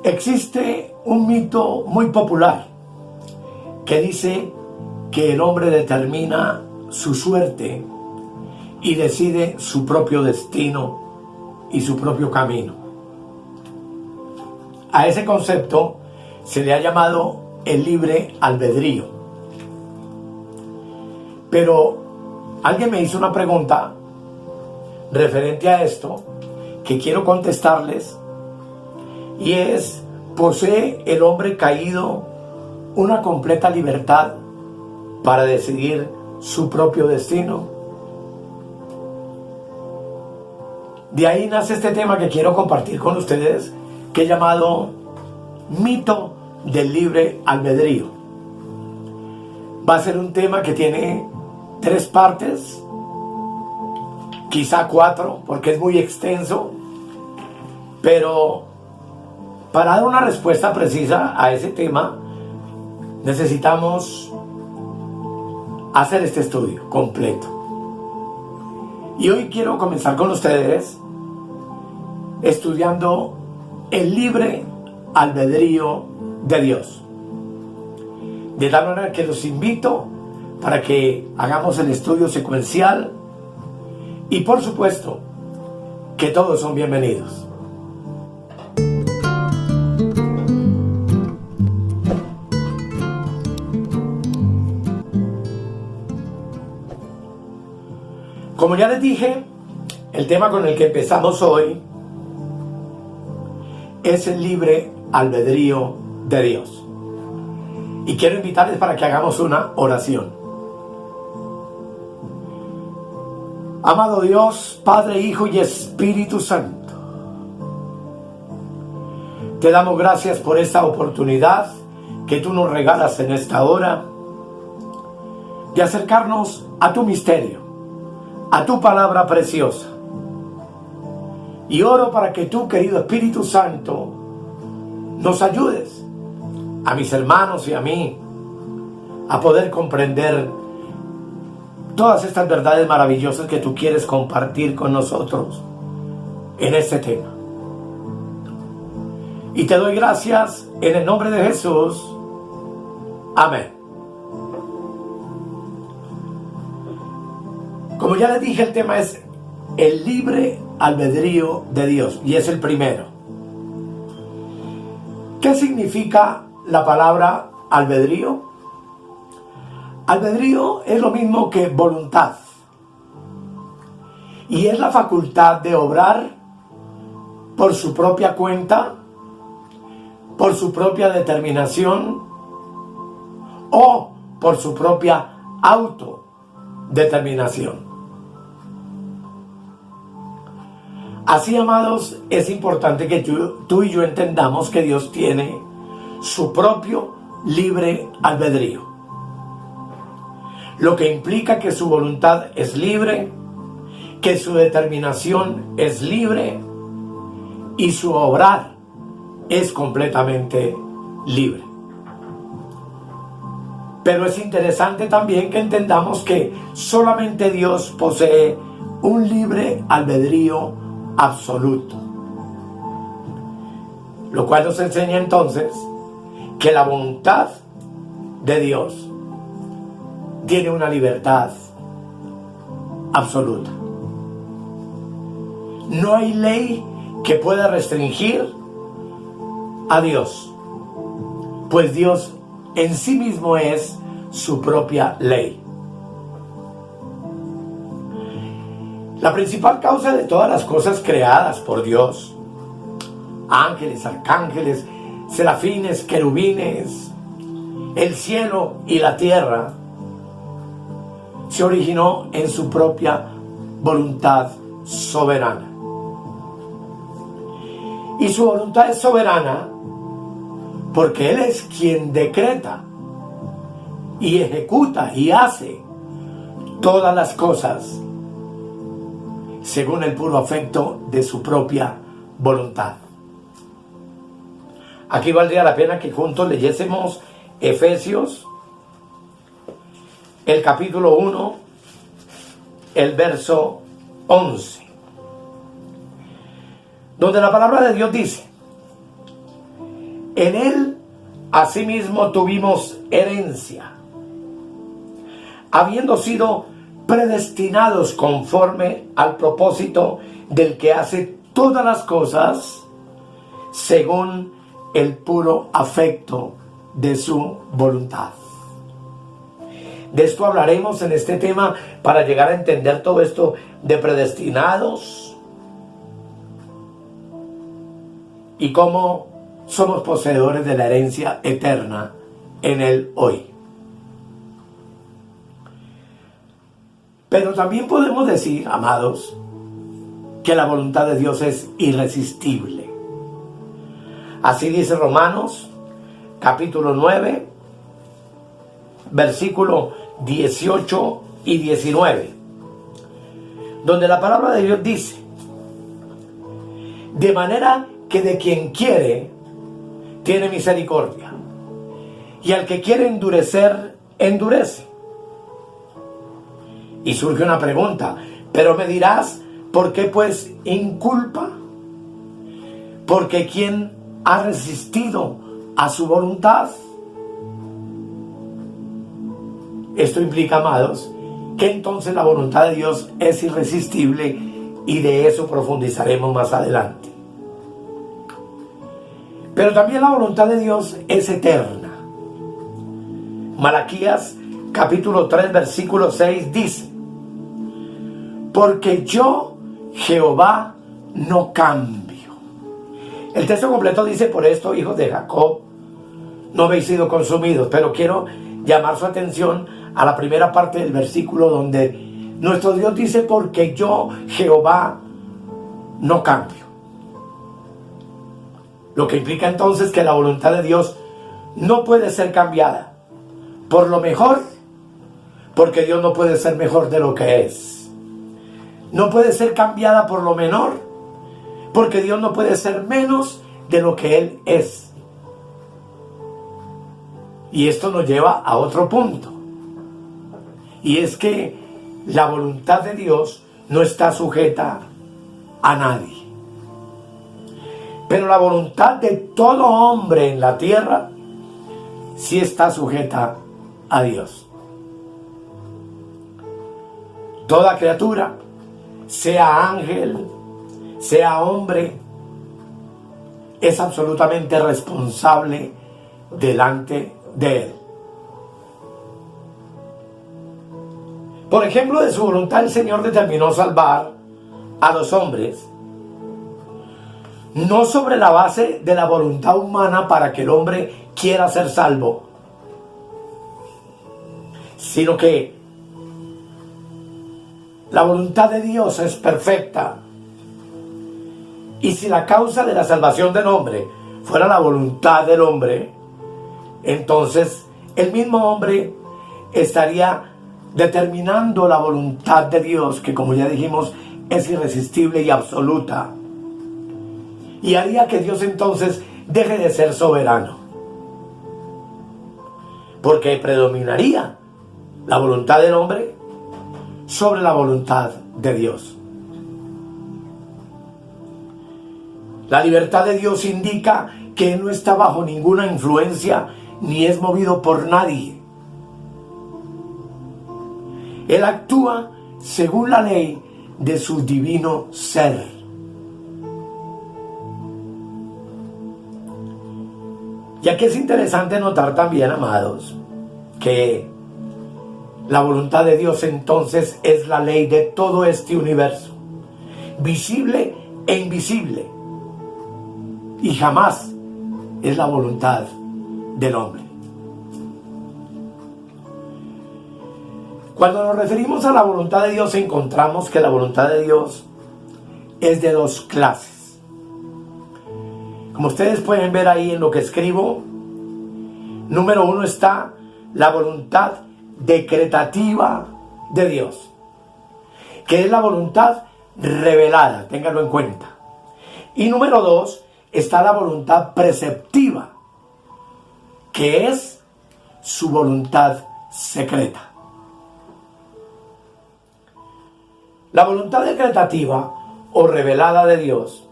Existe un mito muy popular que dice que el hombre determina su suerte y decide su propio destino y su propio camino. A ese concepto se le ha llamado el libre albedrío. Pero alguien me hizo una pregunta referente a esto que quiero contestarles, y es: ¿posee el hombre caído una completa libertad para decidir su propio destino? De ahí nace este tema que quiero compartir con ustedes, que he llamado mito del libre albedrío. Va a ser un tema que tiene 3 partes, quizá 4, porque es muy extenso, pero para dar una respuesta precisa a ese tema necesitamos hacer este estudio completo. Y hoy quiero comenzar con ustedes estudiando el libre albedrío de Dios. De tal manera que los invito para que hagamos el estudio secuencial, y por supuesto que todos son bienvenidos. Como ya les dije, el tema con el que empezamos hoy es el libre albedrío de Dios. Y quiero invitarles para que hagamos una oración. Amado Dios, Padre, Hijo y Espíritu Santo, te damos gracias por esta oportunidad que tú nos regalas en esta hora de acercarnos a tu misterio, a tu palabra preciosa. Y oro para que tú, querido Espíritu Santo, nos ayudes, a mis hermanos y a mí, a poder comprender todas estas verdades maravillosas que tú quieres compartir con nosotros en este tema. Y te doy gracias en el nombre de Jesús. Amén. Como ya les dije, el tema es el libre albedrío de Dios, y es el primero. ¿Qué significa la palabra albedrío? Albedrío es lo mismo que voluntad, y es la facultad de obrar por su propia cuenta, por su propia determinación o por su propia autodeterminación. Así, amados, es importante que tú y yo entendamos que Dios tiene su propio libre albedrío, lo que implica que su voluntad es libre, que su determinación es libre y su obrar es completamente libre. Pero es interesante también que entendamos que solamente Dios posee un libre albedrío absoluto, lo cual nos enseña entonces que la voluntad de Dios tiene una libertad absoluta. No hay ley que pueda restringir a Dios, pues Dios en sí mismo es su propia ley. La principal causa de todas las cosas creadas por Dios, ángeles, arcángeles, serafines, querubines, el cielo y la tierra, se originó en su propia voluntad soberana. Y su voluntad es soberana porque Él es quien decreta y ejecuta y hace todas las cosas según el puro afecto de su propia voluntad. Aquí valdría la pena que juntos leyésemos Efesios, el capítulo 1, el verso 11, donde la palabra de Dios dice: En él asimismo tuvimos herencia, habiendo sido predestinados conforme al propósito del que hace todas las cosas según el puro afecto de su voluntad. De esto hablaremos en este tema para llegar a entender todo esto de predestinados y cómo somos poseedores de la herencia eterna en el hoy. Pero también podemos decir, amados, que la voluntad de Dios es irresistible. Así dice Romanos, capítulo 9, versículo 18 y 19, donde la palabra de Dios dice: de manera que de quien quiere, tiene misericordia, y al que quiere endurecer, endurece. Y surge una pregunta, pero me dirás, ¿por qué pues inculpa? Porque ¿quién ha resistido a su voluntad? Esto implica, amados, que entonces la voluntad de Dios es irresistible, y de eso profundizaremos más adelante. Pero también la voluntad de Dios es eterna. Malaquías capítulo 3 versículo 6 dice: porque yo, Jehová, no cambio. El texto completo dice: por esto, hijos de Jacob, no habéis sido consumidos. Pero quiero llamar su atención a la primera parte del versículo, donde nuestro Dios dice: porque yo, Jehová, no cambio. Lo que implica entonces que la voluntad de Dios no puede ser cambiada por lo mejor, porque Dios no puede ser mejor de lo que es. No puede ser cambiada por lo menor, porque Dios no puede ser menos de lo que Él es. Y esto nos lleva a otro punto, y es que la voluntad de Dios no está sujeta a nadie. Pero la voluntad de todo hombre en la tierra sí está sujeta a Dios. Toda criatura, sea ángel, sea hombre, es absolutamente responsable delante de Él. Por ejemplo, de su voluntad el Señor determinó salvar a los hombres, no sobre la base de la voluntad humana para que el hombre quiera ser salvo, sino que la voluntad de Dios es perfecta. Y si la causa de la salvación del hombre fuera la voluntad del hombre, entonces el mismo hombre estaría determinando la voluntad de Dios, que, como ya dijimos, es irresistible y absoluta, y haría que Dios entonces deje de ser soberano, porque predominaría la voluntad del hombre sobre la voluntad de Dios. La libertad de Dios indica que Él no está bajo ninguna influencia ni es movido por nadie. Él actúa según la ley de su divino ser. Y aquí es interesante notar también, amados, que la voluntad de Dios entonces es la ley de todo este universo, visible e invisible, y jamás es la voluntad del hombre. Cuando nos referimos a la voluntad de Dios, encontramos que la voluntad de Dios es de dos clases. Como ustedes pueden ver ahí en lo que escribo, número 1 está la voluntad decretativa de Dios, que es la voluntad revelada, ténganlo en cuenta. Y número 2 está la voluntad preceptiva, que es su voluntad secreta. La voluntad decretativa o revelada de Dios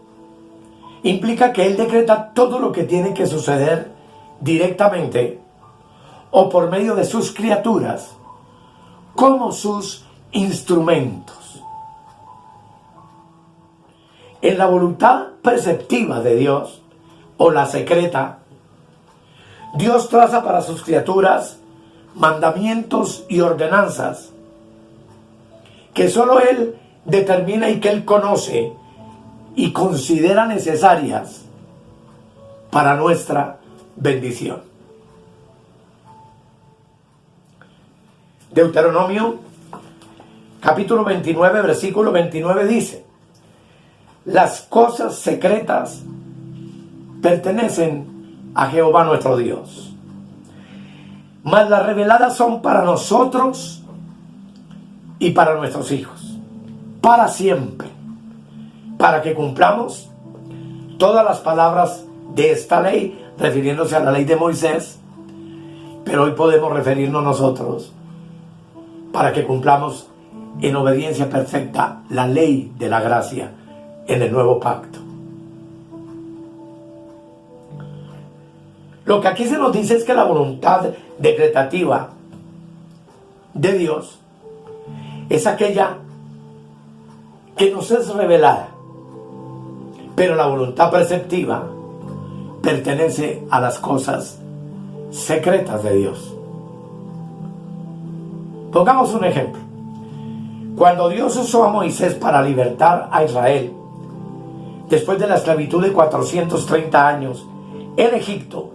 implica que Él decreta todo lo que tiene que suceder directamente o por medio de sus criaturas como sus instrumentos. En la voluntad preceptiva de Dios, o la secreta, Dios traza para sus criaturas mandamientos y ordenanzas que solo Él determina y que Él conoce y considera necesarias para nuestra bendición. Deuteronomio capítulo 29, versículo 29 dice: las cosas secretas pertenecen a Jehová nuestro Dios, mas las reveladas son para nosotros y para nuestros hijos, para siempre, para que cumplamos todas las palabras de esta ley, refiriéndose a la ley de Moisés, pero hoy podemos referirnos nosotros para que cumplamos en obediencia perfecta la ley de la gracia en el nuevo pacto. Lo que aquí se nos dice es que la voluntad decretativa de Dios es aquella que nos es revelada, pero la voluntad preceptiva pertenece a las cosas secretas de Dios. Pongamos un ejemplo. Cuando Dios usó a Moisés para libertar a Israel después de la esclavitud de 430 años en Egipto,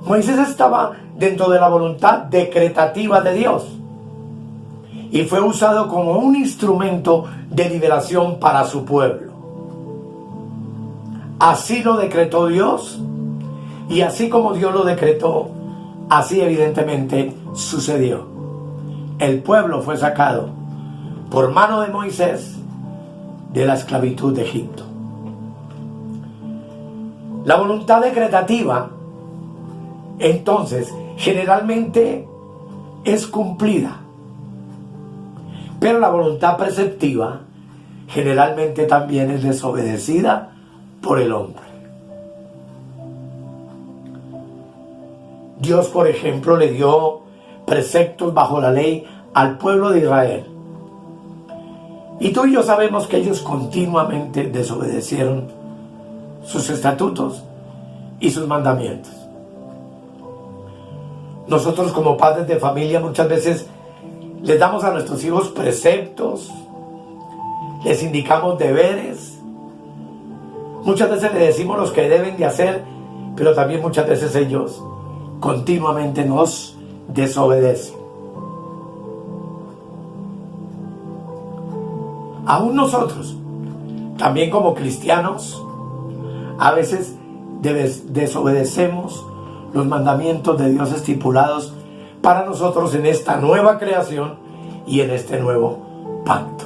Moisés estaba dentro de la voluntad decretativa de Dios y fue usado como un instrumento de liberación para su pueblo. Así lo decretó Dios, y así como Dios lo decretó, así evidentemente sucedió. El pueblo fue sacado por mano de Moisés de la esclavitud de Egipto. La voluntad decretativa, entonces, generalmente es cumplida, pero la voluntad preceptiva generalmente también es desobedecida por el hombre. Dios, por ejemplo, le dio preceptos bajo la ley al pueblo de Israel. Y tú y yo sabemos que ellos continuamente desobedecieron sus estatutos y sus mandamientos. Nosotros como padres de familia muchas veces les damos a nuestros hijos preceptos, les indicamos deberes, muchas veces les decimos los que deben de hacer, pero también muchas veces ellos continuamente nos desobedecen. Aún nosotros, también como cristianos, a veces desobedecemos los mandamientos de Dios estipulados para nosotros en esta nueva creación y en este nuevo pacto.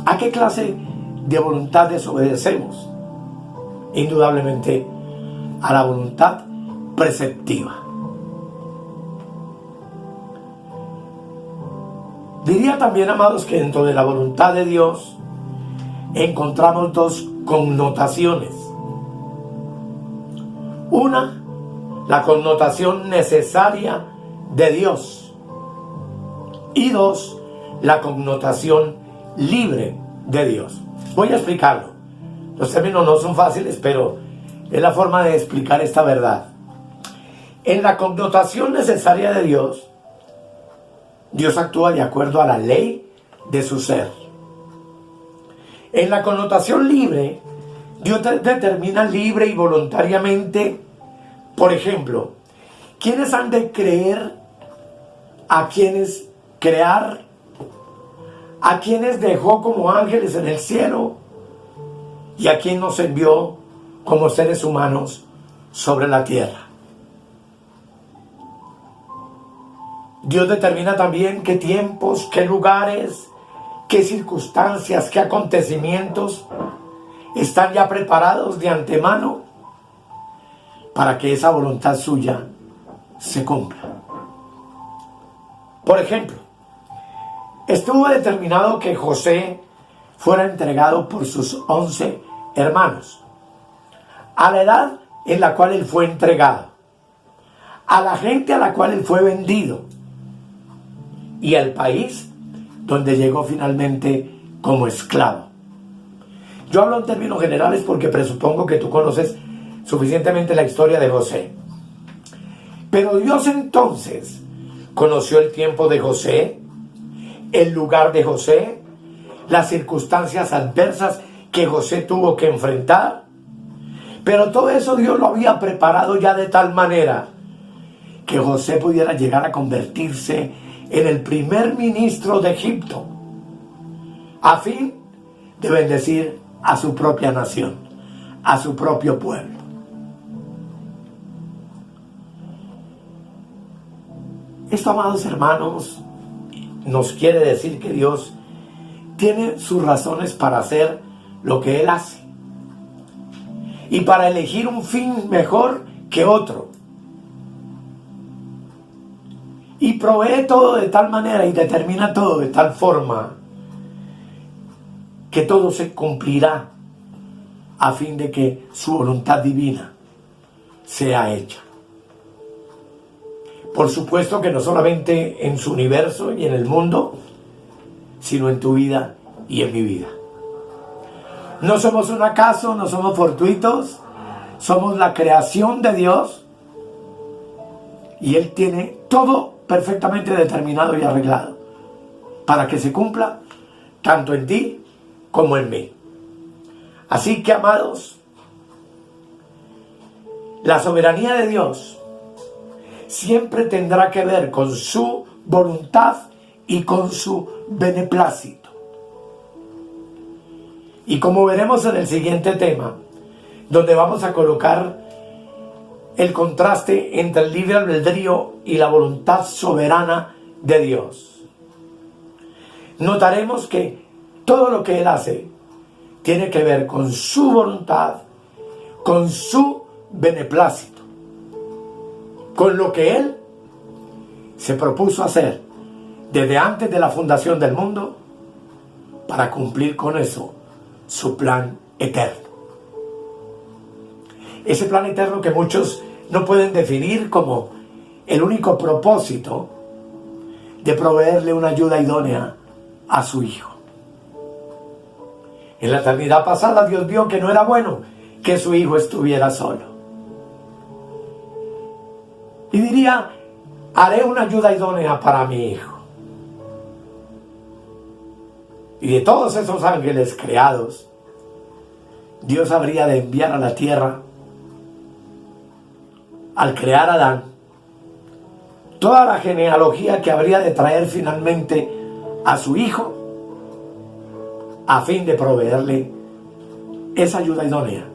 ¿A qué clase de voluntad desobedecemos? Indudablemente a la voluntad preceptiva. Diría también, amados, que dentro de la voluntad de Dios encontramos dos connotaciones. Una, la connotación necesaria de Dios. Y dos, la connotación libre de Dios. Voy a explicarlo. Los términos no son fáciles, pero es la forma de explicar esta verdad. En la connotación necesaria de Dios, Dios actúa de acuerdo a la ley de su ser. En la connotación libre, Dios determina libre y voluntariamente, por ejemplo, quiénes han de creer, a quienes crear, a quienes dejó como ángeles en el cielo y a quien nos envió como seres humanos sobre la tierra. Dios determina también qué tiempos, qué lugares, qué circunstancias, qué acontecimientos están ya preparados de antemano para que esa voluntad suya se cumpla. Por ejemplo, estuvo determinado que José fuera entregado por sus 11 hermanos, a la edad en la cual él fue entregado, a la gente a la cual él fue vendido y al país donde llegó finalmente como esclavo. Yo hablo en términos generales porque presupongo que tú conoces suficientemente la historia de José. Pero Dios entonces conoció el tiempo de José, el lugar de José, las circunstancias adversas que José tuvo que enfrentar. Pero todo eso Dios lo había preparado ya de tal manera que José pudiera llegar a convertirse en el primer ministro de Egipto, a fin de bendecir a su propia nación, a su propio pueblo. Esto, amados hermanos, nos quiere decir que Dios tiene sus razones para hacer lo que Él hace y para elegir un fin mejor que otro. Y provee todo de tal manera y determina todo de tal forma que todo se cumplirá a fin de que su voluntad divina sea hecha. Por supuesto que no solamente en su universo y en el mundo, sino en tu vida y en mi vida. No somos un acaso, no somos fortuitos, somos la creación de Dios y Él tiene todo perfectamente determinado y arreglado para que se cumpla tanto en ti como en mí. Así que, amados, la soberanía de Dios siempre tendrá que ver con su voluntad y con su beneplácito. Y como veremos en el siguiente tema, donde vamos a colocar el contraste entre el libre albedrío y la voluntad soberana de Dios, notaremos que todo lo que Él hace tiene que ver con su voluntad, con su beneplácito, con lo que Él se propuso hacer desde antes de la fundación del mundo para cumplir con eso su plan eterno. Ese plan eterno que muchos no pueden definir como el único propósito de proveerle una ayuda idónea a su Hijo. En la eternidad pasada Dios vio que no era bueno que su Hijo estuviera solo. Y diría, haré una ayuda idónea para mi Hijo. Y de todos esos ángeles creados, Dios habría de enviar a la tierra, al crear a Adán, toda la genealogía que habría de traer finalmente a su Hijo, a fin de proveerle esa ayuda idónea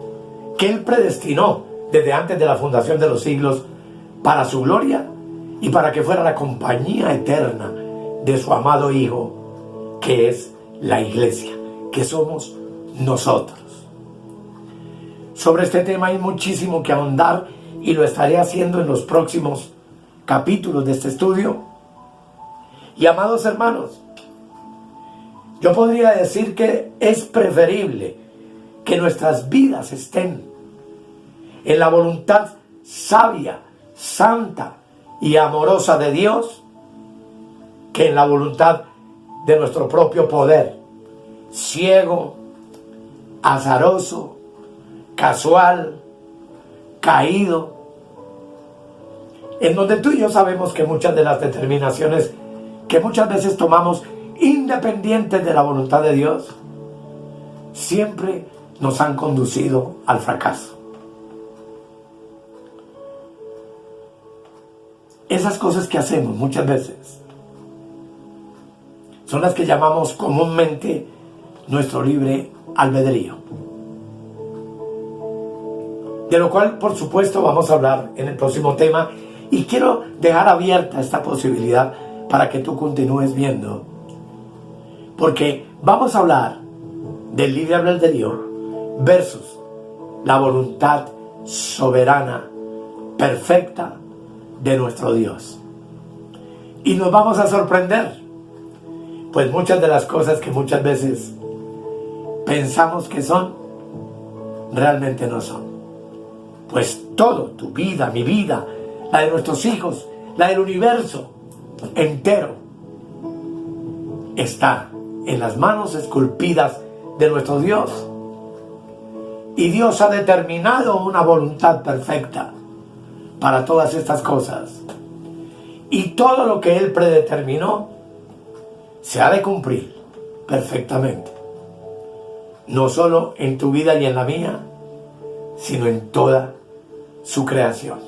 que Él predestinó desde antes de la fundación de los siglos para su gloria y para que fuera la compañía eterna de su amado Hijo, que es la iglesia, que somos nosotros. Sobre este tema hay muchísimo que ahondar y lo estaré haciendo en los próximos capítulos de este estudio. Y, amados hermanos, yo podría decir que es preferible que nuestras vidas estén en la voluntad sabia, santa y amorosa de Dios que en la voluntad de nuestro propio poder, ciego, azaroso, casual, caído, en donde tú y yo sabemos que muchas de las determinaciones que muchas veces tomamos independientes de la voluntad de Dios siempre nos han conducido al fracaso. Esas cosas que hacemos muchas veces son las que llamamos comúnmente nuestro libre albedrío, de lo cual por supuesto vamos a hablar en el próximo tema, y quiero dejar abierta esta posibilidad para que tú continúes viendo, porque vamos a hablar del libre albedrío versus la voluntad soberana, perfecta de nuestro Dios. Y nos vamos a sorprender, pues muchas de las cosas que muchas veces pensamos que son, realmente no son. Pues todo, tu vida, mi vida, la de nuestros hijos, la del universo entero, está en las manos esculpidas de nuestro Dios. Y Dios ha determinado una voluntad perfecta para todas estas cosas. Y todo lo que Él predeterminó se ha de cumplir perfectamente. No solo en tu vida y en la mía, sino en toda su creación.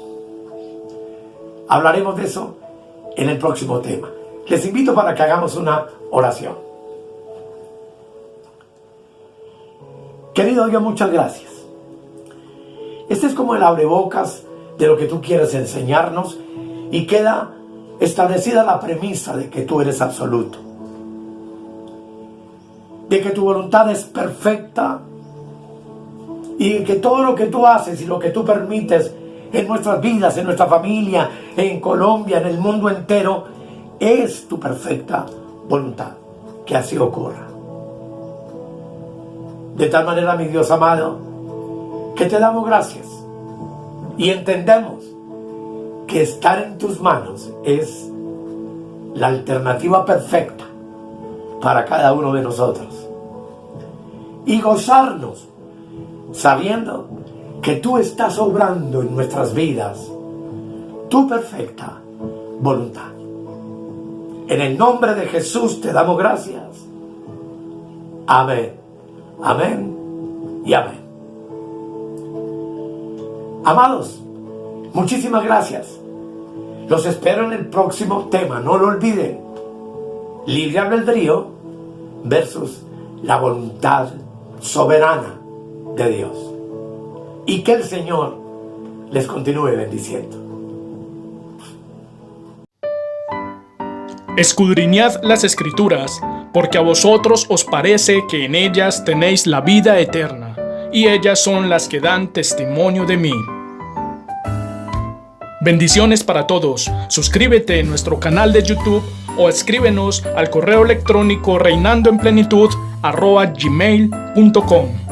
Hablaremos de eso en el próximo tema. Les invito para que hagamos una oración. Querido Dios, muchas gracias. Este es como el abrebocas de lo que tú quieres enseñarnos y queda establecida la premisa de que tú eres absoluto, de que tu voluntad es perfecta y de que todo lo que tú haces y lo que tú permites en nuestras vidas, en nuestra familia, en Colombia, en el mundo entero, es tu perfecta voluntad, que así ocurra. De tal manera, mi Dios amado, que te damos gracias y entendemos que estar en tus manos es la alternativa perfecta para cada uno de nosotros. Y gozarnos sabiendo que tú estás obrando en nuestras vidas tu perfecta voluntad. En el nombre de Jesús te damos gracias. Amén, amén y amén. Amados, muchísimas gracias. Los espero en el próximo tema. No lo olviden. Libre albedrío versus la voluntad soberana de Dios. Y que el Señor les continúe bendiciendo. Escudriñad las Escrituras, porque a vosotros os parece que en ellas tenéis la vida eterna, y ellas son las que dan testimonio de mí. Bendiciones para todos. Suscríbete en nuestro canal de YouTube o escríbenos al correo electrónico reinandoenplenitud@gmail.com.